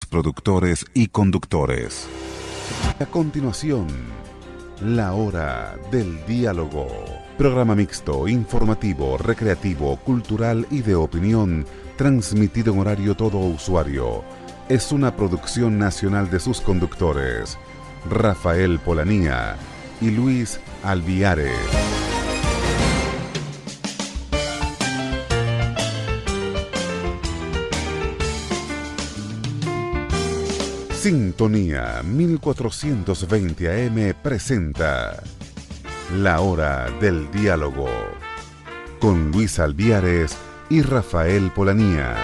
productores y conductores. A continuación, la hora del diálogo. Programa mixto, informativo, recreativo, cultural y de opinión, transmitido en horario todo usuario. Es una producción nacional de sus conductores, Rafael Polanía y Luis Alviares. Sintonía 1420 AM presenta La Hora del Diálogo con Luis Alviares y Rafael Polanía.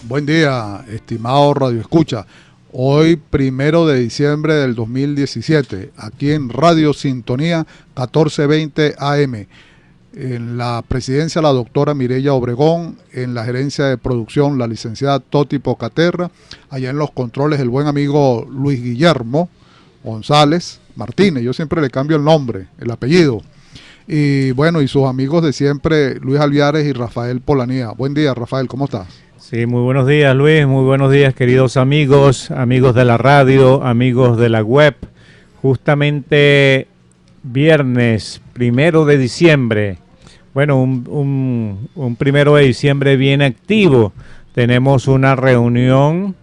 Buen día, estimado Radio Escucha. Hoy, 1 de diciembre del 2017, aquí en Radio Sintonía 1420 AM. En la presidencia, la doctora Mireya Obregón; en la gerencia de producción, la licenciada Toti Pocaterra; allá en los controles, el buen amigo Luis Guillermo González Martínez. Yo siempre le cambio el nombre, el apellido. Y bueno, y sus amigos de siempre, Luis Alviares y Rafael Polanía. Buen día, Rafael, ¿cómo estás? Sí, muy buenos días, Luis. Muy buenos días, queridos amigos, amigos de la radio, amigos de la web. Justamente viernes 1 de diciembre. Bueno, un 1 de diciembre bien activo. Tenemos una reunión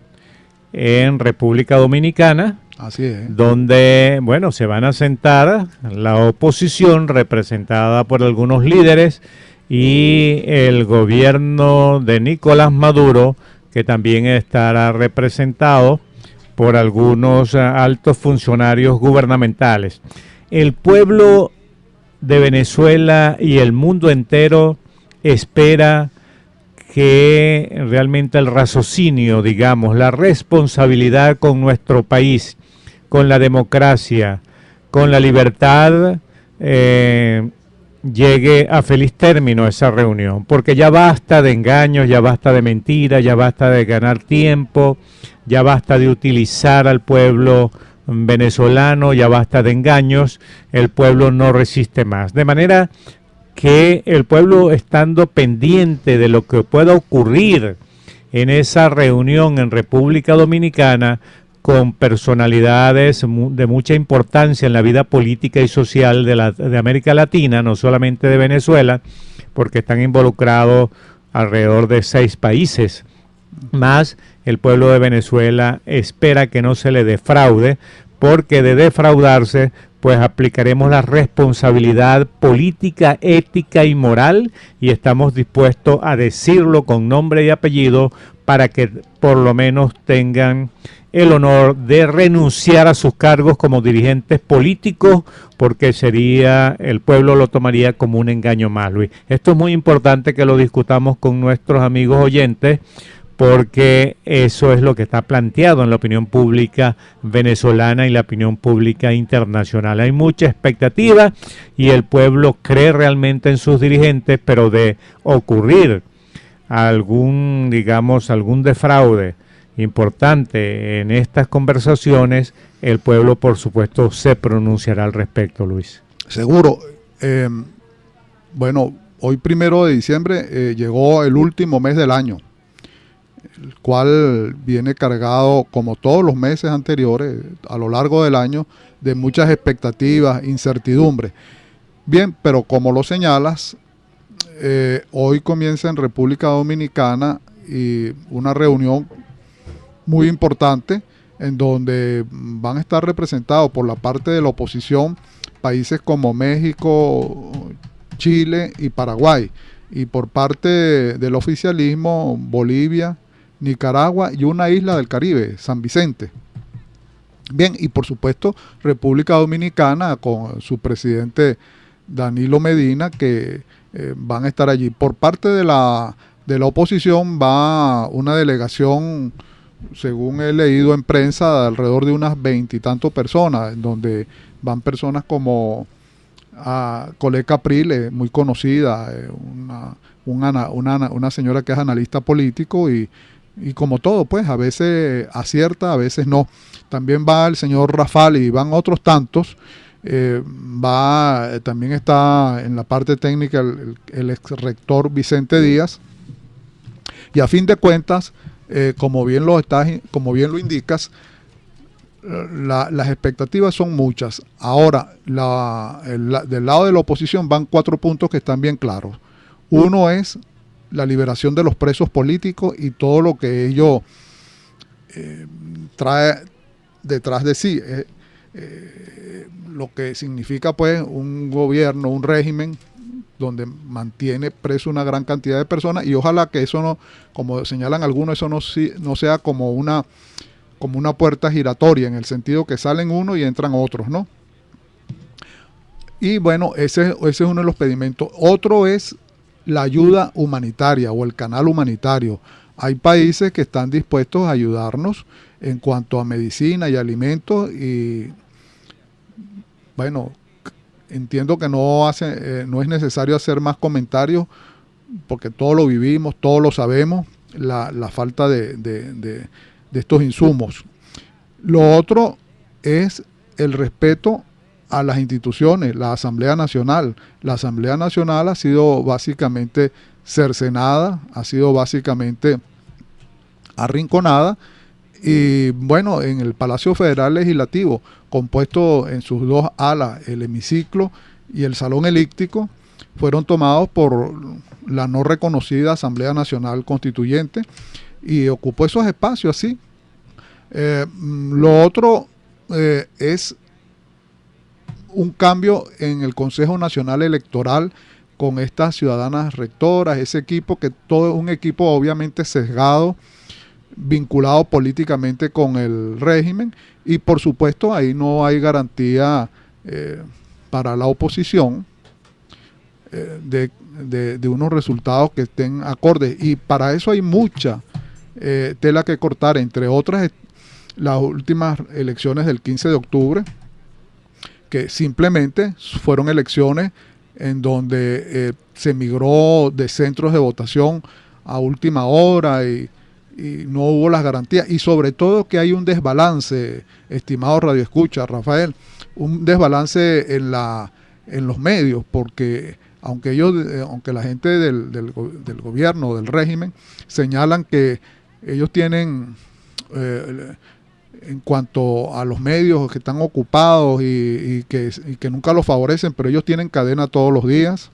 en República Dominicana. Así es. Donde, bueno, se van a sentar la oposición representada por algunos líderes y el gobierno de Nicolás Maduro, que también estará representado por algunos altos funcionarios gubernamentales. El pueblo de Venezuela y el mundo entero espera que realmente el raciocinio, digamos, la responsabilidad con nuestro país, con la democracia, con la libertad, llegue a feliz término esa reunión, porque ya basta de engaños, ya basta de mentiras, ya basta de ganar tiempo, ya basta de utilizar al pueblo venezolano, ya basta de engaños. El pueblo no resiste más, de manera que el pueblo, estando pendiente de lo que pueda ocurrir en esa reunión en República Dominicana, con personalidades de mucha importancia en la vida política y social de América Latina, no solamente de Venezuela, porque están involucrados alrededor de 6 países, más el pueblo de Venezuela espera que no se le defraude, porque de defraudarse, pues aplicaremos la responsabilidad política, ética y moral, y estamos dispuestos a decirlo con nombre y apellido para que por lo menos tengan el honor de renunciar a sus cargos como dirigentes políticos, porque el pueblo lo tomaría como un engaño más, Luis. Esto es muy importante que lo discutamos con nuestros amigos oyentes, porque eso es lo que está planteado en la opinión pública venezolana y la opinión pública internacional. Hay mucha expectativa y el pueblo cree realmente en sus dirigentes, pero de ocurrir algún defraude importante en estas conversaciones, el pueblo, por supuesto, se pronunciará al respecto, Luis. Seguro. Bueno, hoy 1 de diciembre llegó el último mes del año, el cual viene cargado, como todos los meses anteriores, a lo largo del año, de muchas expectativas, incertidumbres. Bien, pero como lo señalas, hoy comienza en República Dominicana y una reunión muy importante en donde van a estar representados por la parte de la oposición países como México, Chile y Paraguay, y por parte del oficialismo Bolivia, Nicaragua y una isla del Caribe, San Vicente. Bien, y por supuesto República Dominicana con su presidente Danilo Medina, que van a estar allí. Por parte de la oposición va una delegación, según he leído en prensa, de alrededor de unas 20 y tantos personas, en donde van personas como Colette Capriles, muy conocida, una señora que es analista político y como todo, pues a veces acierta, a veces no. También va el señor Rafal y van otros tantos, También está en la parte técnica el ex rector Vicente Díaz, y a fin de cuentas, como bien lo indicas, las expectativas son muchas. Ahora, del lado de la oposición van 4 puntos que están bien claros. Uno es la liberación de los presos políticos y todo lo que ello trae detrás de sí. Lo que significa pues un gobierno, un régimen donde mantiene preso una gran cantidad de personas, y ojalá que eso no, como señalan algunos, eso no sea como una puerta giratoria, en el sentido que salen unos y entran otros, ¿no? Y bueno, ese es uno de los pedimentos. Otro es la ayuda humanitaria o el canal humanitario. Hay países que están dispuestos a ayudarnos en cuanto a medicina y alimentos, y bueno, entiendo que no es necesario hacer más comentarios, porque todos lo vivimos, todos lo sabemos, la falta de estos insumos. Lo otro es el respeto a las instituciones, la Asamblea Nacional. La Asamblea Nacional ha sido básicamente cercenada, ha sido básicamente arrinconada, y bueno, en el Palacio Federal Legislativo, compuesto en sus 2 alas, el hemiciclo y el salón elíptico, fueron tomados por la no reconocida Asamblea Nacional Constituyente, y ocupó esos espacios así. Lo otro es un cambio en el Consejo Nacional Electoral con estas ciudadanas rectoras, ese equipo que todo es un equipo obviamente sesgado, vinculado políticamente con el régimen, y por supuesto ahí no hay garantía para la oposición de unos resultados que estén acordes, y para eso hay mucha tela que cortar, entre otras las últimas elecciones del 15 de octubre, que simplemente fueron elecciones en donde se migró de centros de votación a última hora, y no hubo las garantías, y sobre todo que hay un desbalance, estimado Radio Escucha, Rafael, un desbalance en los medios, porque aunque la gente del gobierno, del régimen, señalan que ellos tienen, en cuanto a los medios que están ocupados y que nunca los favorecen, pero ellos tienen cadena todos los días,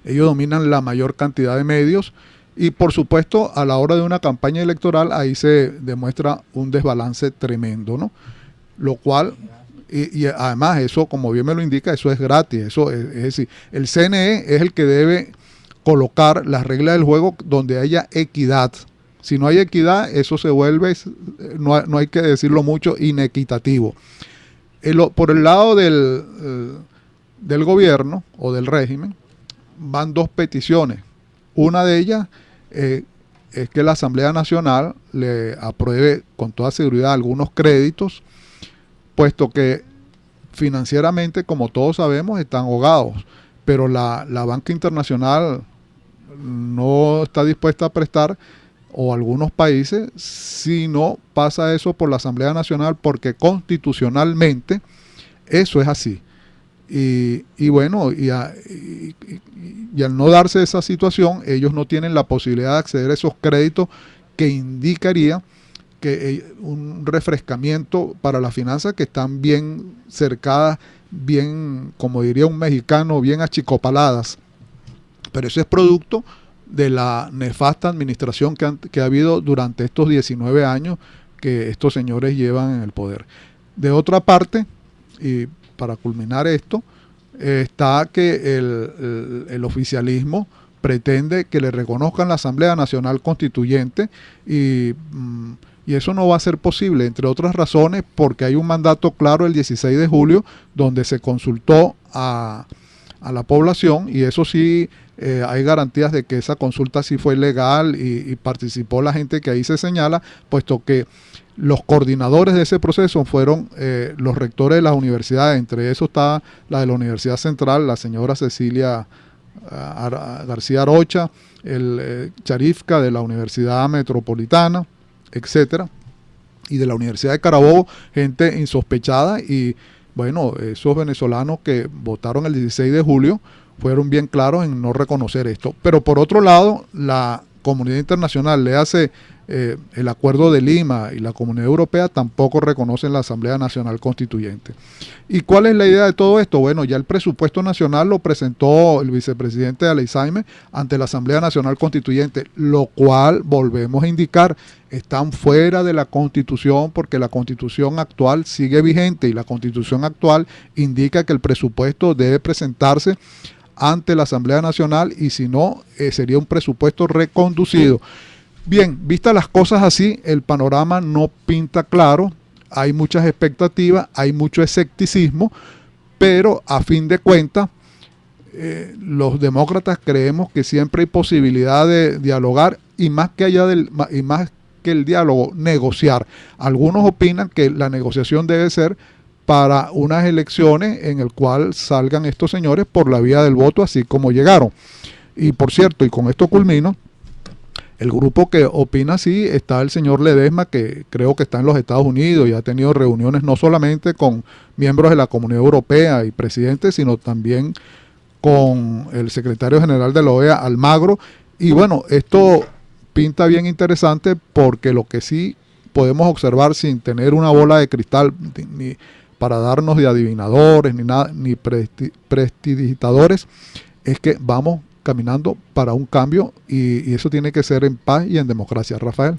ellos dominan la mayor cantidad de medios, y por supuesto a la hora de una campaña electoral ahí se demuestra un desbalance tremendo, ¿no? Lo cual, y además eso, como bien me lo indica, eso es gratis, eso es decir, el CNE es el que debe colocar las reglas del juego donde haya equidad. Si no hay equidad, eso se vuelve, no hay que decirlo mucho, inequitativo. Por el lado del gobierno o del régimen van 2 peticiones. Una de ellas es que la Asamblea Nacional le apruebe con toda seguridad algunos créditos, puesto que financieramente, como todos sabemos, están ahogados, pero la banca internacional no está dispuesta a prestar, o algunos países, si no pasa eso por la Asamblea Nacional, porque constitucionalmente eso es así. Y bueno, y al no darse esa situación, ellos no tienen la posibilidad de acceder a esos créditos, que indicaría que un refrescamiento para las finanzas, que están bien cercadas, bien, como diría un mexicano, bien achicopaladas. Pero eso es producto de la nefasta administración que ha habido durante estos 19 años que estos señores llevan en el poder. De otra parte, y para culminar esto, está que el oficialismo pretende que le reconozcan la Asamblea Nacional Constituyente, y eso no va a ser posible, entre otras razones, porque hay un mandato claro el 16 de julio donde se consultó a la población, y eso sí, hay garantías de que esa consulta sí fue legal y participó la gente que ahí se señala, puesto que los coordinadores de ese proceso fueron los rectores de las universidades. Entre esos está la de la Universidad Central, la señora Cecilia García Arocha, el Charifca de la Universidad Metropolitana, etcétera, y de la Universidad de Carabobo, gente insospechada. Y bueno, esos venezolanos que votaron el 16 de julio fueron bien claros en no reconocer esto. Pero por otro lado, la comunidad internacional, le hace el Acuerdo de Lima y la Comunidad Europea, tampoco reconocen la Asamblea Nacional Constituyente. ¿Y cuál es la idea de todo esto? Bueno, ya el presupuesto nacional lo presentó el vicepresidente Aleixandre ante la Asamblea Nacional Constituyente, lo cual, volvemos a indicar, están fuera de la Constitución, porque la Constitución actual sigue vigente y la Constitución actual indica que el presupuesto debe presentarse ante la Asamblea Nacional, y si no, sería un presupuesto reconducido. Bien, vistas las cosas así, el panorama no pinta claro, hay muchas expectativas, hay mucho escepticismo, pero a fin de cuentas, los demócratas creemos que siempre hay posibilidad de dialogar, y más que el diálogo, negociar. Algunos opinan que la negociación debe ser para unas elecciones en el cual salgan estos señores por la vía del voto, así como llegaron. Y por cierto, y con esto culmino, el grupo que opina así está el señor Ledesma, que creo que está en los Estados Unidos y ha tenido reuniones no solamente con miembros de la Comunidad Europea y presidentes, sino también con el secretario general de la OEA, Almagro. Y bueno, esto pinta bien interesante, porque lo que sí podemos observar, sin tener una bola de cristal ni para darnos de adivinadores ni nada, ni prestidigitadores, es que vamos caminando para un cambio, y eso tiene que ser en paz y en democracia. Rafael.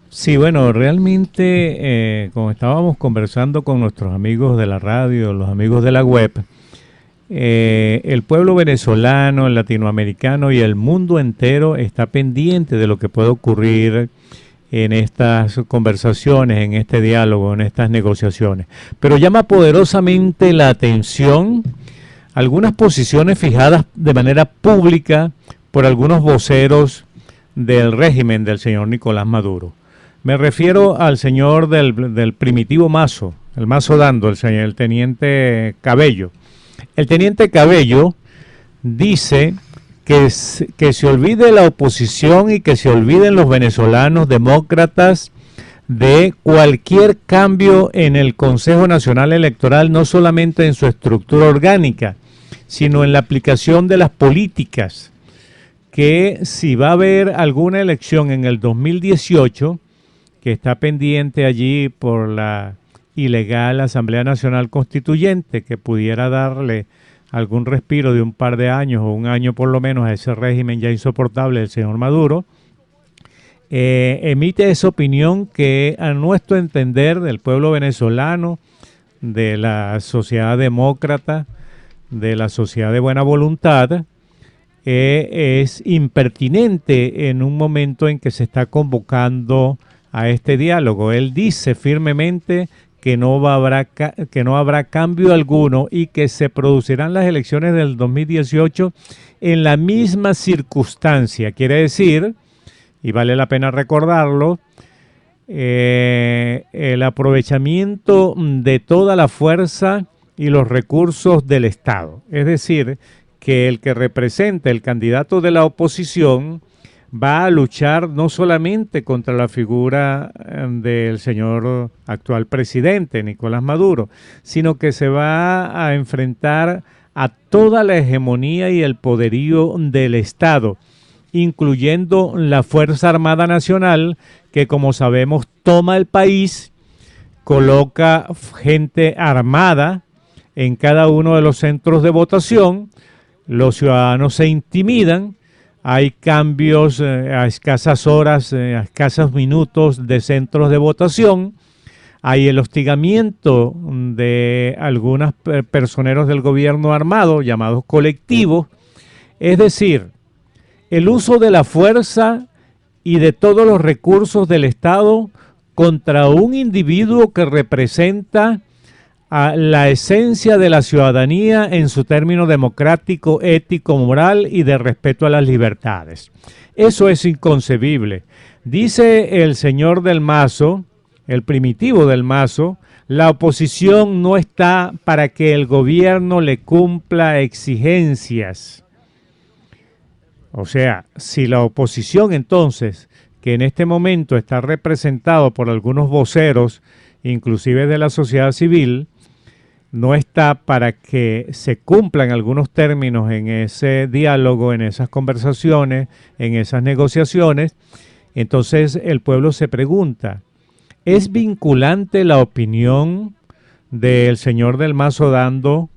Sí, bueno, realmente, como estábamos conversando con nuestros amigos de la radio, los amigos de la web, el pueblo venezolano, el latinoamericano y el mundo entero está pendiente de lo que puede ocurrir en estas conversaciones, en este diálogo, en estas negociaciones. Pero llama poderosamente la atención algunas posiciones fijadas de manera pública por algunos voceros del régimen del señor Nicolás Maduro. Me refiero al señor del primitivo Mazo, el Mazo Dando, el teniente Cabello. El teniente Cabello dice que se olvide la oposición y que se olviden los venezolanos demócratas de cualquier cambio en el Consejo Nacional Electoral, no solamente en su estructura orgánica, sino en la aplicación de las políticas, que si va a haber alguna elección en el 2018, que está pendiente allí por la ilegal Asamblea Nacional Constituyente, que pudiera darle algún respiro de un par de años o un año por lo menos a ese régimen ya insoportable del señor Maduro, emite esa opinión que, a nuestro entender, del pueblo venezolano, de la sociedad demócrata, de la sociedad de buena voluntad, es impertinente en un momento en que se está convocando a este diálogo. Él dice firmemente que no habrá cambio alguno y que se producirán las elecciones del 2018 en la misma circunstancia. Quiere decir, y vale la pena recordarlo, el aprovechamiento de toda la fuerza y los recursos del Estado. Es decir, que el que represente el candidato de la oposición va a luchar no solamente contra la figura del señor actual presidente, Nicolás Maduro, sino que se va a enfrentar a toda la hegemonía y el poderío del Estado, incluyendo la Fuerza Armada Nacional, que, como sabemos, toma el país, coloca gente armada en cada uno de los centros de votación, los ciudadanos se intimidan, hay cambios a escasas horas, a escasos minutos de centros de votación, hay el hostigamiento de algunos personeros del gobierno armado, llamados colectivos, es decir, el uso de la fuerza y de todos los recursos del Estado contra un individuo que representa a la esencia de la ciudadanía en su término democrático, ético, moral y de respeto a las libertades. Eso es inconcebible. Dice el señor del Mazo, el primitivo del Mazo, la oposición no está para que el gobierno le cumpla exigencias. O sea, si la oposición entonces, que en este momento está representado por algunos voceros, inclusive de la sociedad civil, no está para que se cumplan algunos términos en ese diálogo, en esas conversaciones, en esas negociaciones, entonces el pueblo se pregunta, ¿es vinculante la opinión del señor del Mazo Dando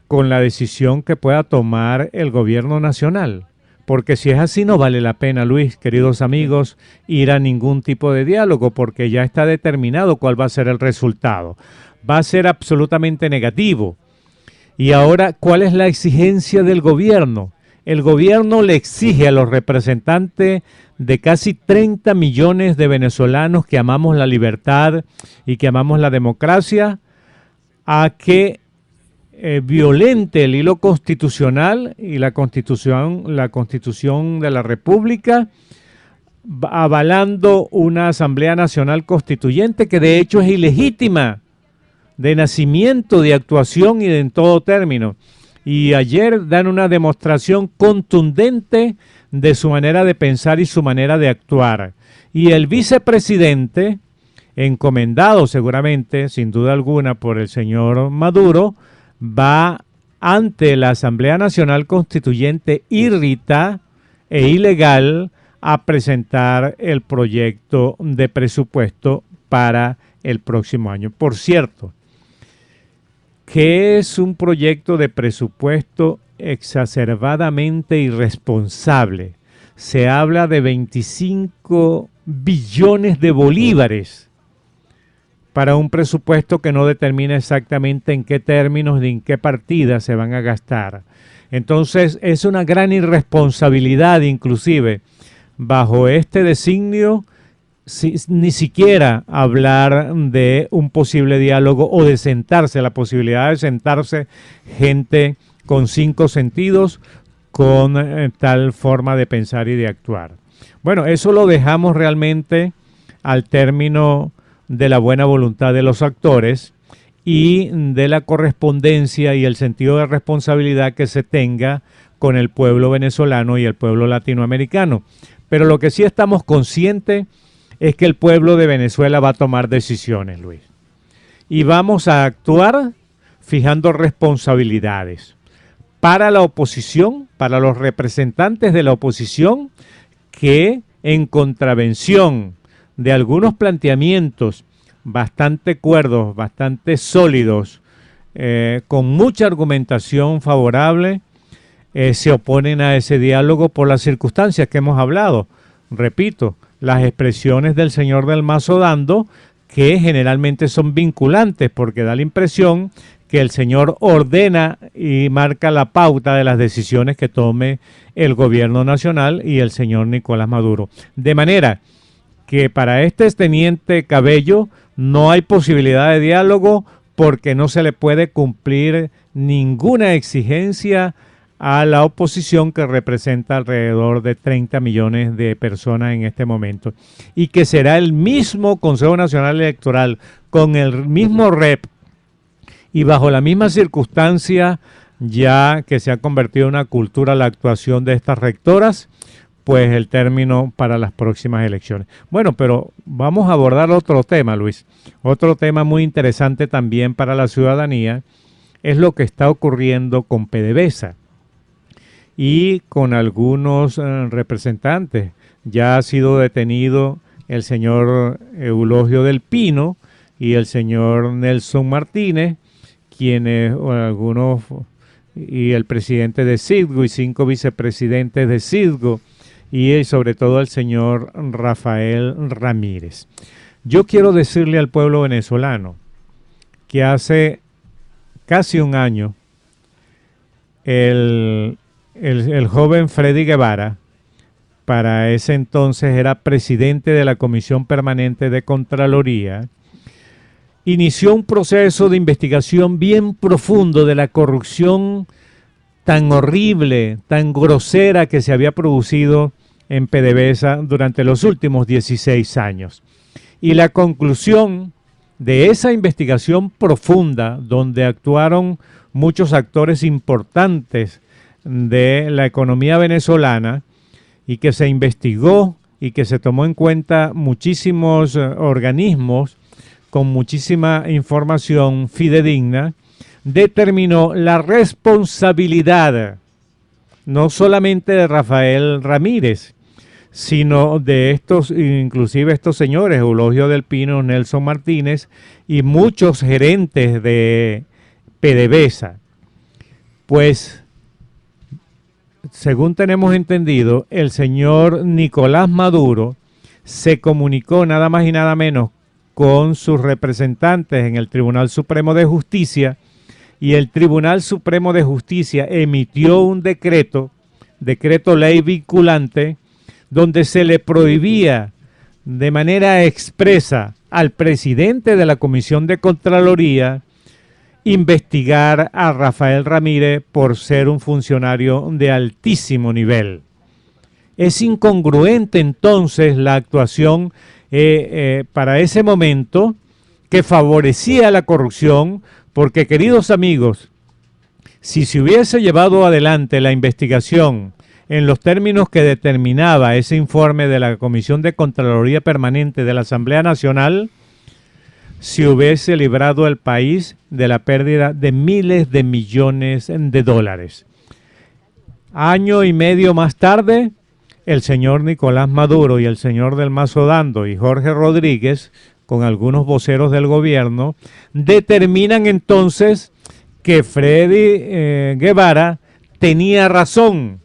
con la decisión que pueda tomar el gobierno nacional? Porque si es así no vale la pena, Luis, queridos amigos, ir a ningún tipo de diálogo porque ya está determinado cuál va a ser el resultado. Va a ser absolutamente negativo. Y ahora, ¿cuál es la exigencia del gobierno? El gobierno le exige a los representantes de casi 30 millones de venezolanos que amamos la libertad y que amamos la democracia a que violente el hilo constitucional y la constitución de la República, avalando una Asamblea Nacional Constituyente que de hecho es ilegítima, de nacimiento, de actuación y de en todo término. Y ayer dan una demostración contundente de su manera de pensar y su manera de actuar. Y el vicepresidente, encomendado seguramente, sin duda alguna, por el señor Maduro, va ante la Asamblea Nacional Constituyente irrita e ilegal a presentar el proyecto de presupuesto para el próximo año. Por cierto, que es un proyecto de presupuesto exacerbadamente irresponsable. Se habla de 25 billones de bolívares para un presupuesto que no determina exactamente en qué términos ni en qué partidas se van a gastar. Entonces es una gran irresponsabilidad inclusive bajo este designio ni siquiera hablar de un posible diálogo o de sentarse, la posibilidad de sentarse gente con 5 sentidos, con tal forma de pensar y de actuar. Bueno, eso lo dejamos realmente al término de la buena voluntad de los actores y de la correspondencia y el sentido de responsabilidad que se tenga con el pueblo venezolano y el pueblo latinoamericano. Pero lo que sí estamos conscientes es que el pueblo de Venezuela va a tomar decisiones, Luis. Y vamos a actuar fijando responsabilidades para la oposición, para los representantes de la oposición que en contravención de algunos planteamientos bastante cuerdos, bastante sólidos, con mucha argumentación favorable, se oponen a ese diálogo por las circunstancias que hemos hablado. Repito, las expresiones del señor del Mazo Dando, que generalmente son vinculantes, porque da la impresión que el señor ordena y marca la pauta de las decisiones que tome el gobierno nacional y el señor Nicolás Maduro. De manera que para este teniente Cabello no hay posibilidad de diálogo porque no se le puede cumplir ninguna exigencia a la oposición que representa alrededor de 30 millones de personas en este momento y que será el mismo Consejo Nacional Electoral con el mismo rep y bajo la misma circunstancia ya que se ha convertido en una cultura la actuación de estas rectoras, pues el término para las próximas elecciones. Bueno, pero vamos a abordar otro tema, Luis. Otro tema muy interesante también para la ciudadanía es lo que está ocurriendo con PDVSA y con algunos representantes. Ya ha sido detenido el señor Eulogio del Pino y el señor Nelson Martínez, quienes algunos, y el presidente de Citgo y 5 vicepresidentes de Citgo, y sobre todo el señor Rafael Ramírez. Yo quiero decirle al pueblo venezolano que hace casi un año el joven Freddy Guevara, para ese entonces era presidente de la Comisión Permanente de Contraloría, inició un proceso de investigación bien profundo de la corrupción tan horrible, tan grosera que se había producido en PDVSA durante los últimos 16 años. Y la conclusión de esa investigación profunda, donde actuaron muchos actores importantes de la economía venezolana y que se investigó y que se tomó en cuenta muchísimos organismos con muchísima información fidedigna, determinó la responsabilidad no solamente de Rafael Ramírez, sino de estos, inclusive estos señores, Eulogio del Pino, Nelson Martínez y muchos gerentes de PDVSA. Pues, según tenemos entendido, el señor Nicolás Maduro se comunicó nada más y nada menos con sus representantes en el Tribunal Supremo de Justicia, y el Tribunal Supremo de Justicia emitió un decreto ley vinculante, donde se le prohibía de manera expresa al presidente de la Comisión de Contraloría investigar a Rafael Ramírez por ser un funcionario de altísimo nivel. Es incongruente entonces la actuación para ese momento, que favorecía la corrupción, porque, queridos amigos, si se hubiese llevado adelante la investigación en los términos que determinaba ese informe de la Comisión de Contraloría Permanente de la Asamblea Nacional, se hubiese librado el país de la pérdida de miles de millones de dólares. Año y medio más tarde, el señor Nicolás Maduro y el señor del Mazo Dando y Jorge Rodríguez, con algunos voceros del gobierno, determinan entonces que Freddy Guevara tenía razón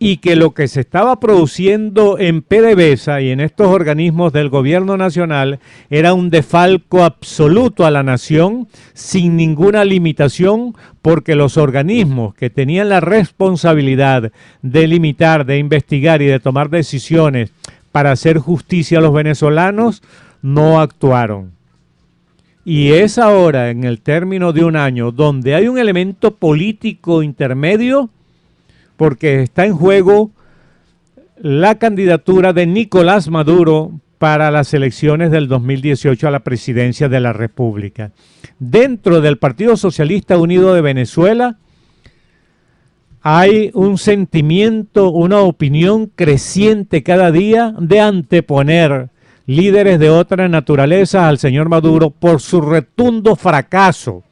y que lo que se estaba produciendo en PDVSA y en estos organismos del gobierno nacional era un desfalco absoluto a la nación, sin ninguna limitación, porque los organismos que tenían la responsabilidad de limitar, de investigar y de tomar decisiones para hacer justicia a los venezolanos no actuaron. Y es ahora, en el término de un año, donde hay un elemento político intermedio, porque está en juego la candidatura de Nicolás Maduro para las elecciones del 2018 a la presidencia de la República. Dentro del Partido Socialista Unido de Venezuela hay un sentimiento, una opinión creciente cada día de anteponer líderes de otra naturaleza al señor Maduro por su rotundo fracaso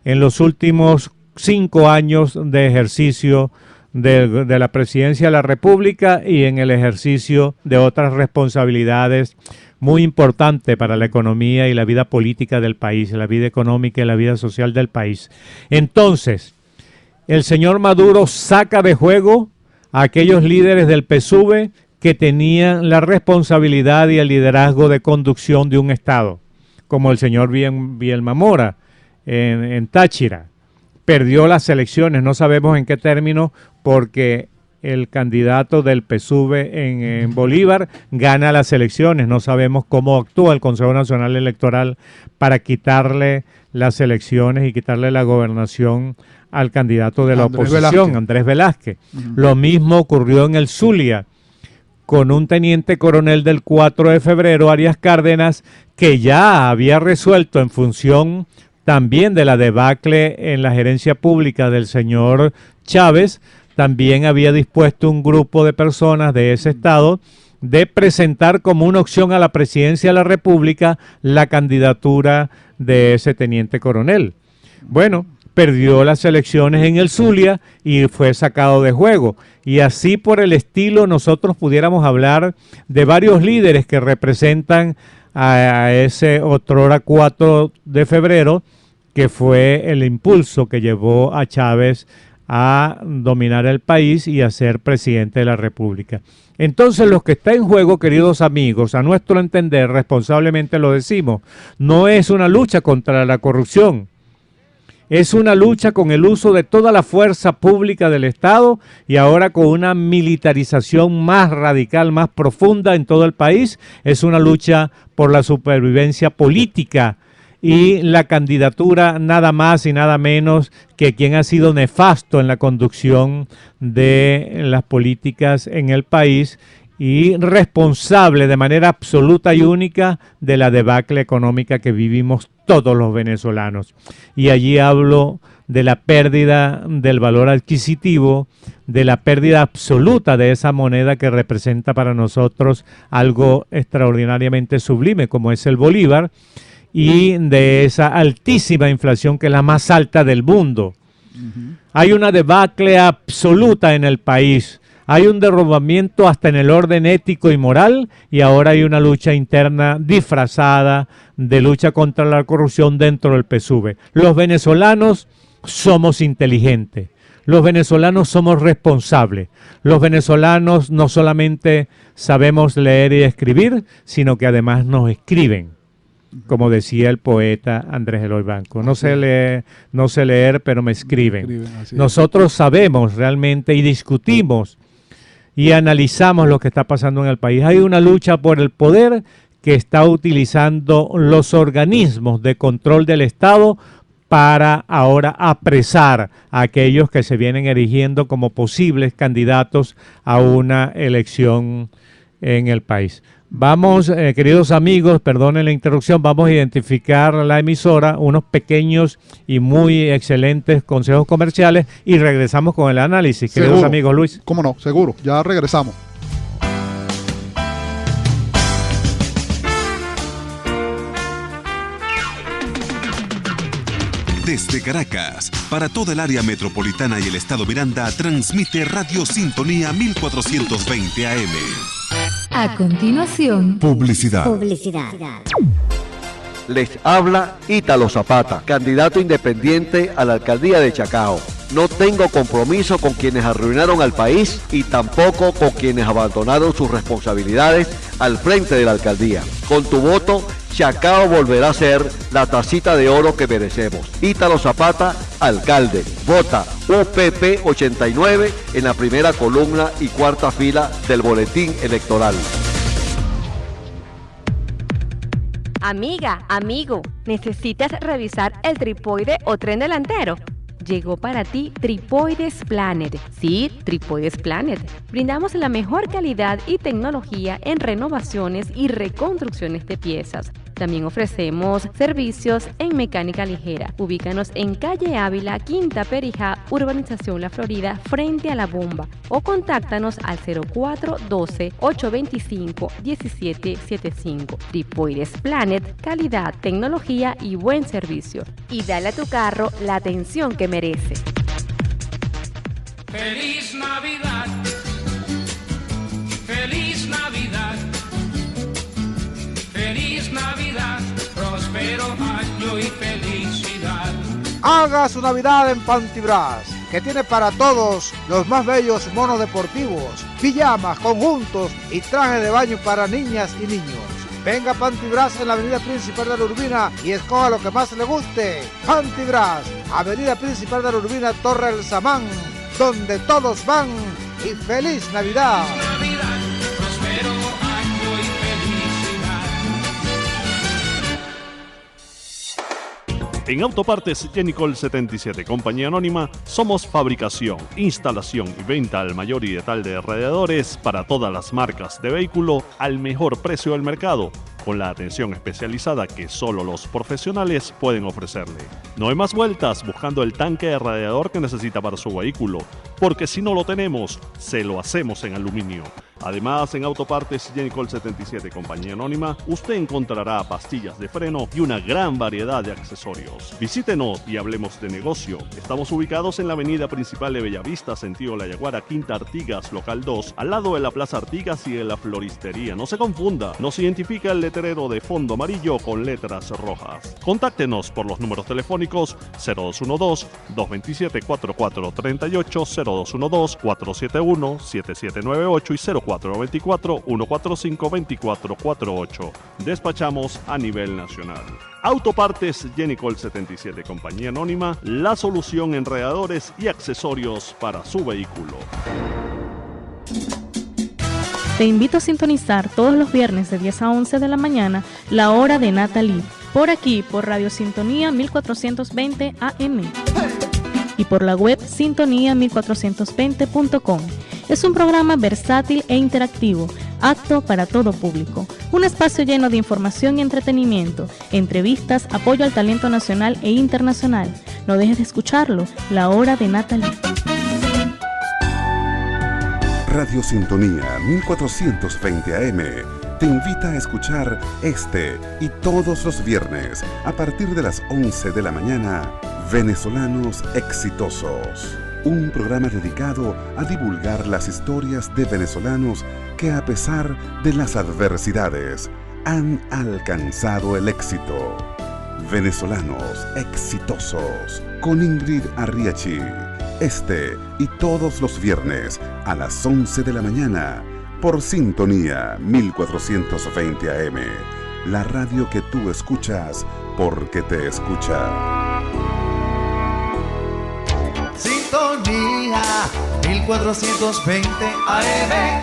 en los últimos 5 años de ejercicio de la presidencia de la República y en el ejercicio de otras responsabilidades muy importantes para la economía y la vida política del país, la vida económica y la vida social del país. Entonces, el señor Maduro saca de juego a aquellos líderes del PSUV que tenían la responsabilidad y el liderazgo de conducción de un Estado, como el señor Bielma Mora en Táchira. Perdió las elecciones, no sabemos en qué término, porque el candidato del PSUV en Bolívar gana las elecciones. No sabemos cómo actúa el Consejo Nacional Electoral para quitarle las elecciones y quitarle la gobernación al candidato de la oposición, Andrés Velázquez. Lo mismo ocurrió en el Zulia, con un teniente coronel del 4 de febrero, Arias Cárdenas, que ya había resuelto en función también de la debacle en la gerencia pública del señor Chávez, también había dispuesto un grupo de personas de ese estado de presentar como una opción a la presidencia de la República la candidatura de ese teniente coronel. Bueno, perdió las elecciones en el Zulia y fue sacado de juego. Y así por el estilo nosotros pudiéramos hablar de varios líderes que representan a ese otrora 4 de febrero, que fue el impulso que llevó a Chávez a dominar el país y a ser presidente de la República. Entonces, lo que está en juego, queridos amigos, a nuestro entender, responsablemente lo decimos, no es una lucha contra la corrupción, es una lucha con el uso de toda la fuerza pública del Estado y ahora con una militarización más radical, más profunda en todo el país. Es una lucha por la supervivencia política y la candidatura nada más y nada menos que quien ha sido nefasto en la conducción de las políticas en el país y responsable de manera absoluta y única de la debacle económica que vivimos todos los venezolanos. Y allí hablo de la pérdida del valor adquisitivo, de la pérdida absoluta de esa moneda que representa para nosotros algo extraordinariamente sublime como es el bolívar, y de esa altísima inflación que es la más alta del mundo. Hay una debacle absoluta en el país. Hay un derrumbamiento hasta en el orden ético y moral, y ahora hay una lucha interna disfrazada de lucha contra la corrupción dentro del PSUV. Los venezolanos somos inteligentes, los venezolanos somos responsables, los venezolanos no solamente sabemos leer y escribir, sino que además nos escriben. Como decía el poeta Andrés Eloy Banco, no sé leer, pero me escriben. Nosotros sabemos realmente y discutimos y analizamos lo que está pasando en el país. Hay una lucha por el poder que está utilizando los organismos de control del Estado para ahora apresar a aquellos que se vienen erigiendo como posibles candidatos a una elección en el país. Vamos, queridos amigos, perdonen la interrupción, vamos a identificar la emisora, unos pequeños y muy excelentes consejos comerciales y regresamos con el análisis, queridos Seguro. amigos. Luis. ¿Cómo no? Seguro, ya regresamos. Desde Caracas, para toda el área metropolitana y el estado Miranda, transmite Radio Sintonía 1420 AM. A continuación, Publicidad. Les habla Ítalo Zapata, candidato independiente a la alcaldía de Chacao. No tengo compromiso con quienes arruinaron al país y tampoco con quienes abandonaron sus responsabilidades al frente de la alcaldía. Con tu voto, Chacao volverá a ser la tacita de oro que merecemos. Ítalo Zapata, alcalde. Vota UPP 89 en la primera columna y cuarta fila del boletín electoral. Amiga, amigo, ¿necesitas revisar el tripoide o tren delantero? Llegó para ti Tripoides Planet. Sí, Tripoides Planet. Brindamos la mejor calidad y tecnología en renovaciones y reconstrucciones de piezas. También ofrecemos servicios en mecánica ligera. Ubícanos en calle Ávila, Quinta Perijá, Urbanización La Florida, frente a la bomba. O contáctanos al 0412-825-1775. Tripoides Planet, calidad, tecnología y buen servicio. Y dale a tu carro la atención que merece. ¡Feliz Navidad! ¡Feliz Navidad! ¡Feliz Navidad! ¡Próspero año y felicidad! Haga su Navidad en Pantibras, que tiene para todos los más bellos monos deportivos, pijamas, conjuntos y trajes de baño para niñas y niños. Venga a Pantibras en la avenida principal de la Urbina y escoja lo que más le guste. Pantibras, avenida principal de la Urbina, Torre El Samán, donde todos van. Y feliz Navidad. Navidad, próspero año y felicidad. En Autopartes Genicol 77, compañía anónima, somos fabricación, instalación y venta al mayor y detal de radiadores para todas las marcas de vehículo al mejor precio del mercado, con la atención especializada que solo los profesionales pueden ofrecerle. No hay más vueltas buscando el tanque de radiador que necesita para su vehículo, porque si no lo tenemos, se lo hacemos en aluminio. Además, en Autopartes Genicol 77, compañía anónima, usted encontrará pastillas de freno y una gran variedad de accesorios. Visítenos y hablemos de negocio. Estamos ubicados en la avenida principal de Bellavista, sentido La Yaguara, Quinta Artigas, local 2, al lado de la Plaza Artigas y de la floristería. No se confunda, nos identifica el letrero de fondo amarillo con letras rojas. Contáctenos por los números telefónicos 0212-227-4438, 0212-471-7798 y 0424-145-2448. Despachamos a nivel nacional. Autopartes Genicol 77, compañía anónima, la solución en radiadores y accesorios para su vehículo. Te invito a sintonizar todos los viernes de 10 a 11 de la mañana la hora de Natalie, por aquí, por Radio Sintonía 1420 AM y por la web sintonía1420.com. Es un programa versátil e interactivo, apto para todo público. Un espacio lleno de información y entretenimiento, entrevistas, apoyo al talento nacional e internacional. No dejes de escucharlo, la hora de Natalie. Radio Sintonía 1420 AM te invita a escuchar este y todos los viernes a partir de las 11 de la mañana, Venezolanos Exitosos. Un programa dedicado a divulgar las historias de venezolanos que a pesar de las adversidades han alcanzado el éxito. Venezolanos Exitosos con Ingrid Arriachi. Este y todos los viernes a las 11 de la mañana por Sintonía 1420 AM. La radio que tú escuchas porque te escucha. Sintonía 1420 AM.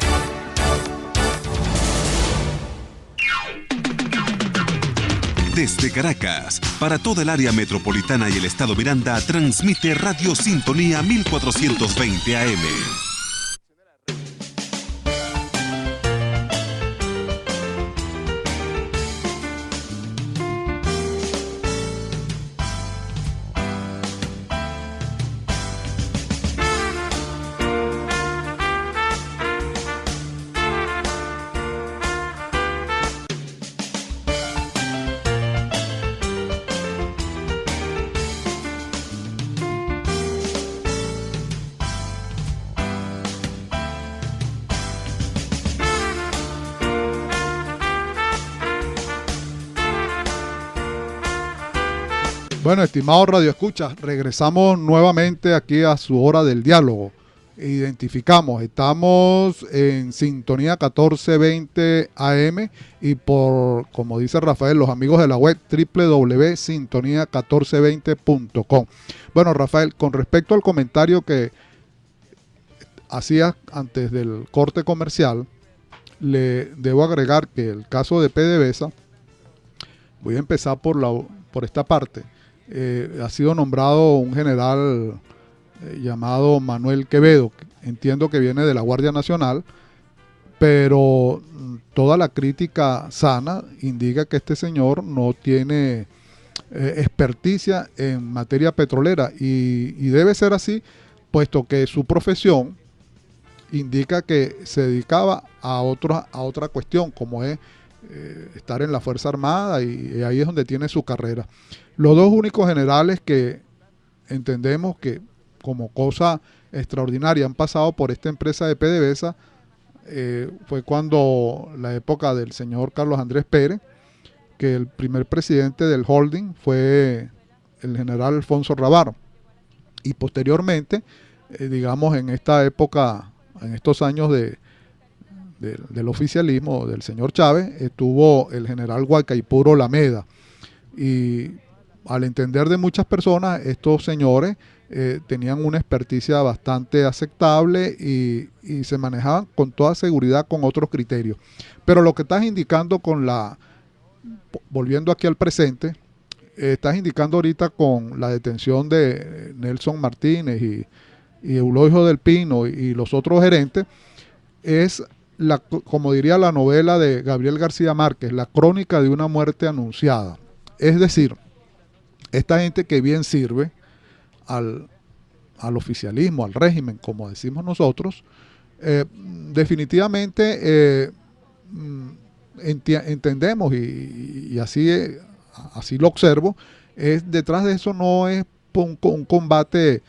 Desde Caracas, para toda el área metropolitana y el estado Miranda, transmite Radio Sintonía 1420 AM. Bueno, estimados radioescuchas, regresamos nuevamente aquí a su hora del diálogo. Identificamos, estamos en Sintonía 1420 AM y por, como dice Rafael, los amigos de la web www.sintonia1420.com. Bueno, Rafael, con respecto al comentario que hacías antes del corte comercial, le debo agregar que el caso de PDVSA, voy a empezar por esta parte. Ha sido nombrado un general llamado Manuel Quevedo, entiendo que viene de la Guardia Nacional, pero toda la crítica sana indica que este señor no tiene experticia en materia petrolera y debe ser así, puesto que su profesión indica que se dedicaba a otra cuestión, como es estar en la Fuerza Armada, y ahí es donde tiene su carrera. Los dos únicos generales que entendemos que como cosa extraordinaria han pasado por esta empresa de PDVSA fue cuando la época del señor Carlos Andrés Pérez, que el primer presidente del holding fue el general Alfonso Ravaro, y posteriormente, digamos en esta época, en estos años del oficialismo del señor Chávez, estuvo el general Guaycaipuro Lameda, y al entender de muchas personas, estos señores tenían una experticia bastante aceptable y se manejaban con toda seguridad con otros criterios. Pero lo que estás indicando volviendo aquí al presente, estás indicando ahorita con la detención de Nelson Martínez y Eulogio del Pino y los otros gerentes, es como diría la novela de Gabriel García Márquez, la crónica de una muerte anunciada. Es decir, esta gente que bien sirve al oficialismo, al régimen, como decimos nosotros, definitivamente entendemos y así lo observo, detrás de eso no es un combate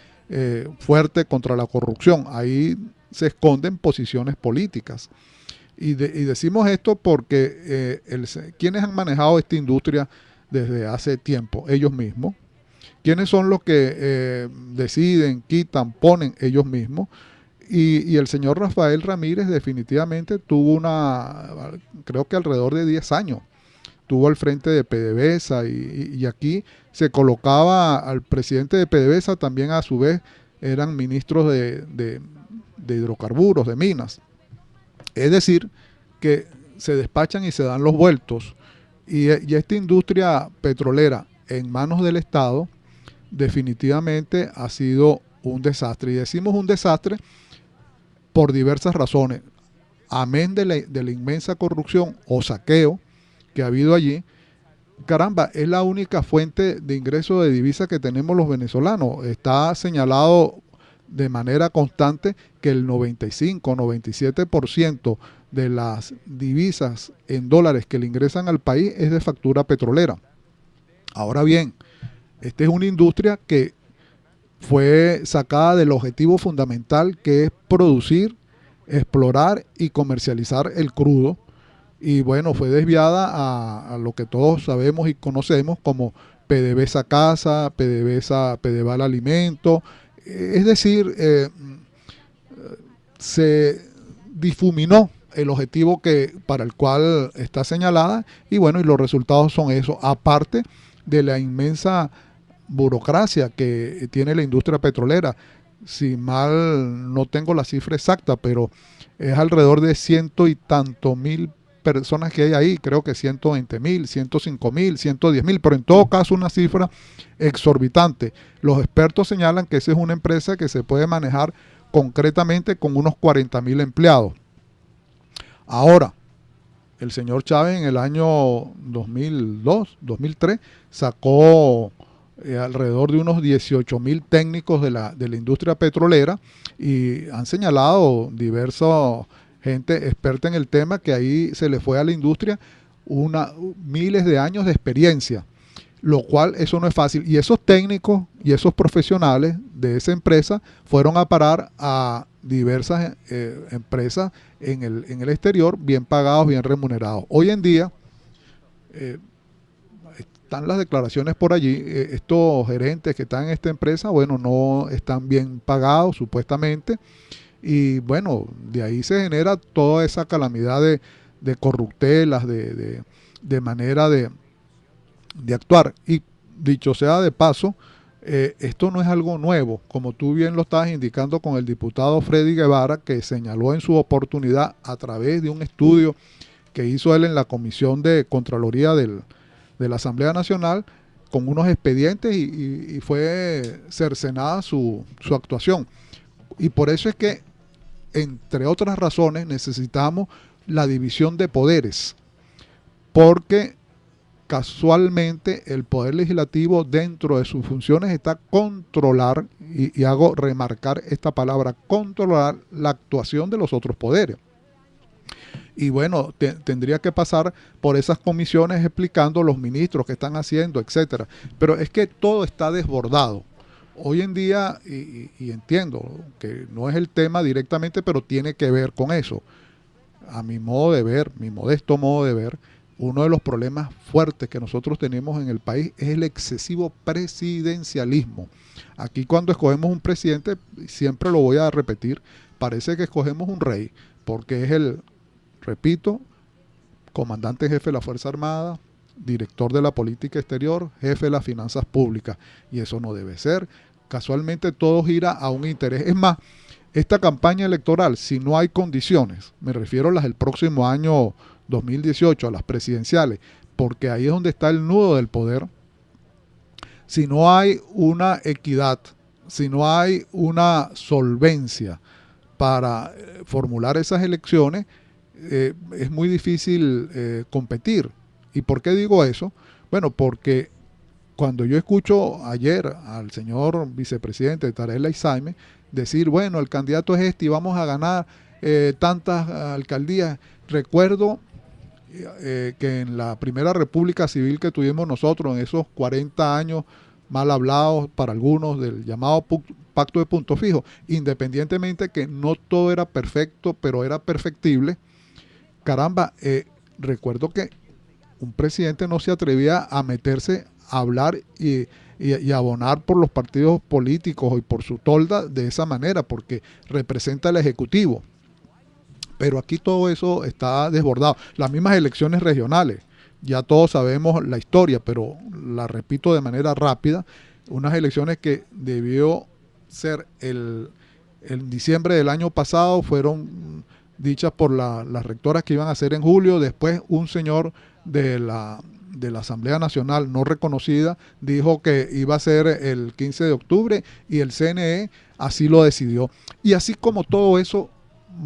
fuerte contra la corrupción, ahí se esconden posiciones políticas. Y decimos esto porque quienes han manejado esta industria desde hace tiempo, ellos mismos. ¿Quiénes son los que deciden, quitan, ponen? Ellos mismos. Y el señor Rafael Ramírez definitivamente tuvo creo que alrededor de 10 años, estuvo al frente de PDVSA y aquí se colocaba al presidente de PDVSA, también a su vez eran ministros de hidrocarburos, de minas. Es decir, que se despachan y se dan los vueltos. Y esta industria petrolera en manos del Estado definitivamente ha sido un desastre. Y decimos un desastre por diversas razones. Amén de la inmensa corrupción o saqueo que ha habido allí. Caramba, es la única fuente de ingreso de divisa que tenemos los venezolanos. Está señalado de manera constante que el 95-97% de las divisas en dólares que le ingresan al país es de factura petrolera. Ahora bien, esta es una industria que fue sacada del objetivo fundamental, que es producir, explorar y comercializar el crudo, y bueno, fue desviada a lo que todos sabemos y conocemos como PDVSA Casa, PDVSA Alimento, es decir, se difuminó el objetivo para el cual está señalada, y bueno, y los resultados son eso, aparte de la inmensa burocracia que tiene la industria petrolera. Si mal no tengo la cifra exacta, pero es alrededor de 100 y tantos mil personas que hay ahí, creo que 120.000, 105.000, 110.000, pero en todo caso una cifra exorbitante. Los expertos señalan que esa es una empresa que se puede manejar concretamente con unos 40.000 empleados. Ahora, el señor Chávez en el año 2002, 2003, sacó alrededor de unos 18.000 técnicos de la industria petrolera, y han señalado diversos gente experta en el tema que ahí se le fue a la industria miles de años de experiencia, lo cual eso no es fácil. Y esos técnicos y esos profesionales de esa empresa fueron a parar a diversas empresas en el exterior, bien pagados, bien remunerados. Hoy en día están las declaraciones por allí, estos gerentes que están en esta empresa, bueno, no están bien pagados supuestamente, y bueno, de ahí se genera toda esa calamidad de corruptelas, de manera de actuar. Y dicho sea de paso, esto no es algo nuevo, como tú bien lo estabas indicando con el diputado Freddy Guevara, que señaló en su oportunidad a través de un estudio que hizo él en la Comisión de Contraloría de la Asamblea Nacional, con unos expedientes, y fue cercenada su actuación. Y por eso es que, entre otras razones, necesitamos la división de poderes, porque casualmente el Poder Legislativo, dentro de sus funciones, está controlar, y hago remarcar esta palabra, controlar la actuación de los otros poderes. Y bueno, tendría que pasar por esas comisiones explicando los ministros que están haciendo, etcétera. Pero es que todo está desbordado. Hoy en día, y entiendo que no es el tema directamente, pero tiene que ver con eso. A mi modo de ver, mi modesto modo de ver, uno de los problemas fuertes que nosotros tenemos en el país es el excesivo presidencialismo. Aquí, cuando escogemos un presidente, siempre lo voy a repetir, parece que escogemos un rey, porque es repito, comandante jefe de la Fuerza Armada, director de la política exterior, jefe de las finanzas públicas, y eso no debe ser. Casualmente todo gira a un interés. Es más, esta campaña electoral, si no hay condiciones, me refiero a las del próximo año 2018, a las presidenciales, porque ahí es donde está el nudo del poder, si no hay una equidad, si no hay una solvencia para formular esas elecciones, es muy difícil competir. ¿Y por qué digo eso? Bueno, porque cuando yo escucho ayer al señor vicepresidente Tarek El Aissami decir, bueno, el candidato es este y vamos a ganar tantas alcaldías, recuerdo que en la primera república civil que tuvimos nosotros, en esos 40 años mal hablados para algunos del llamado pacto de punto fijo, independientemente que no todo era perfecto, pero era perfectible, caramba, recuerdo que un presidente no se atrevía a meterse a hablar y abonar por los partidos políticos y por su tolda de esa manera, porque representa al Ejecutivo. Pero aquí todo eso está desbordado. Las mismas elecciones regionales, ya todos sabemos la historia, pero la repito de manera rápida, unas elecciones que debió ser en diciembre del año pasado, fueron dichas por las rectoras que iban a ser en julio. Después un señor de la Asamblea Nacional no reconocida dijo que iba a ser el 15 de octubre y el CNE así lo decidió. Y así como todo eso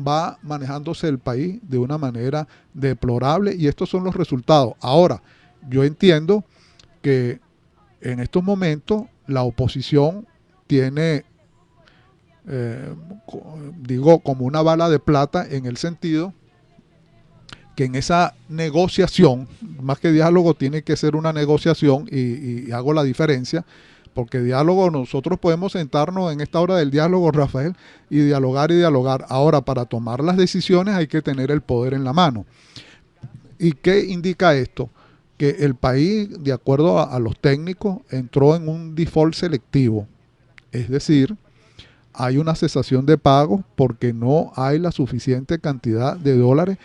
va manejándose el país de una manera deplorable, y estos son los resultados. Ahora, yo entiendo que en estos momentos la oposición tiene digo como una bala de plata en el sentido que en esa negociación, más que diálogo, tiene que ser una negociación y hago la diferencia, porque diálogo, nosotros podemos sentarnos en esta hora del diálogo, Rafael, y dialogar. Ahora, para tomar las decisiones hay que tener el poder en la mano. ¿Y qué indica esto? Que el país, de acuerdo a los técnicos, entró en un default selectivo. Es decir, hay una cesación de pagos porque no hay la suficiente cantidad de dólares